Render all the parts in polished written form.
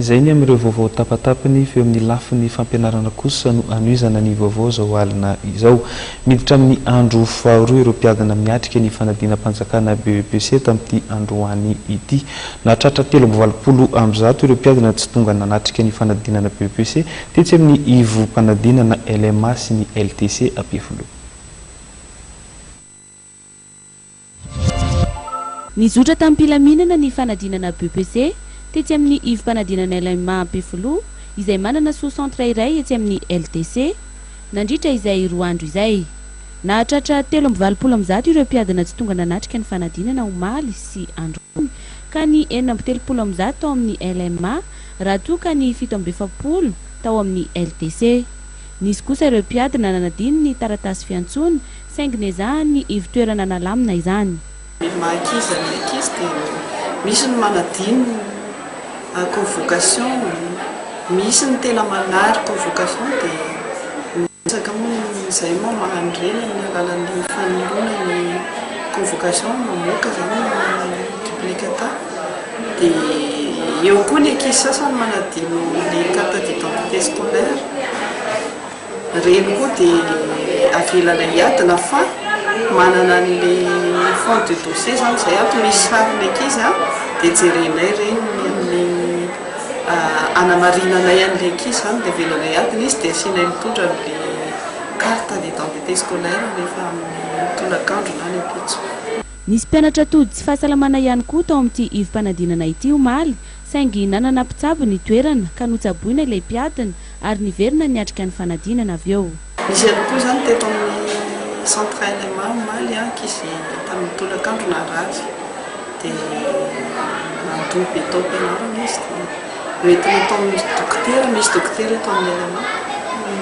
Izay ny amin'ireo vaovao tapatapany feo amin'ny lafiny fampianarana kosa no anoizana ny vaovao zao alina izao. Miditra amin'ny andro faharoa ireo mpiadana miatrika ny fanadinam-panjakana BEPC tamin'ity androany ity. Nahatratra 320 ireo mpiadana tsy tonga nanatrika ny fanadinana BEPC tetsy amin'ny ivo mpanadinana LMA sy ny LTC Ampefilo. Nizotra tamin'ny mpilaminana ny fanadinana BEPC tetsy amin'ny ivo mpanadinana LMA Ampefilo izay manana sous-centre iray etsy amin'ny LTC nandritra izay roa andro izay. Nahatratra 320 ireo mpiadana tsy tonga nanatrika ny fanadinana omaly sy andro ka ny 430 tao amin'ny LMA raha toa ka ny 740 tao amin'ny LTC. Nisy kosa ireo mpiadana nanadiny ny taratasy fiantsony saingy nezahany ivo toerana nalamina izany. Misy ny manadiny convocation, misy ny tena manary convocation dia misaka izay moa mahandro reny amin'ny alalan'ny fanoloana ny convocation mamoaka izany duplicata dia eo koa ny ankizy sasany manadino ny carte d'identité scolaire reny koa dia avelana hiadina fa manana an'ilay fond de dossier zany izay ato misy sariny ankizy dia jerenay reny amin'ny anamarinanay an'ilay ankizy zany dia avelana hiadina izy dia asianay mitondra amin'ilay carte d'identité scolaire rehefa amin'ny tolakandro na ny ampitso. Nisy mpianatra tody tsy fahasalamana ihany koa tao amin'ity ivo mpanadinana ity omaly saingy nanana mpitsabo ny toerana ka notsaboina ilay mpiadana ary niverina niatrika ny fanadinana avy eo. Misy ihany koa zany teto amin'ny centre LMA omaly ankizy tamin'ny tolakandro narazy dia nandoby atao ampianarana izy dia entina atao misy dokotera eto amin'ny LMA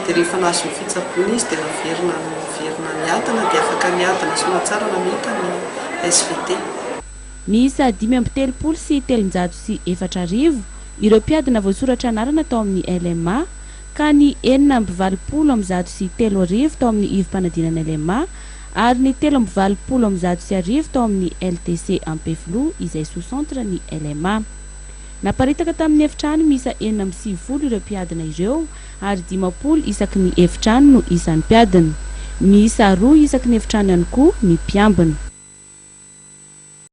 dia rehefa nahazo ny fitsaboana izy dia naverina niadana dia afaka niadana somatsara nameta ny SVT. Miisa 530 sy 304 ireo mpiadana voasoratra anarana tao amin'ny LMA ka ny 420 sy 3 tao amin'ny ivo mpanadinana LMA ary ny 320 sy 1 tao amin'ny LTC Ampefilo izay sous-centre ny LMA. Naparitaka tamin'ny efitrano miisa 470 ireo mpiadana ireo ary 50 isaky ny efitrano no isan'ny mpiadana. Miisa 2 isaky ny efitrano ihany koa ny mpiambina.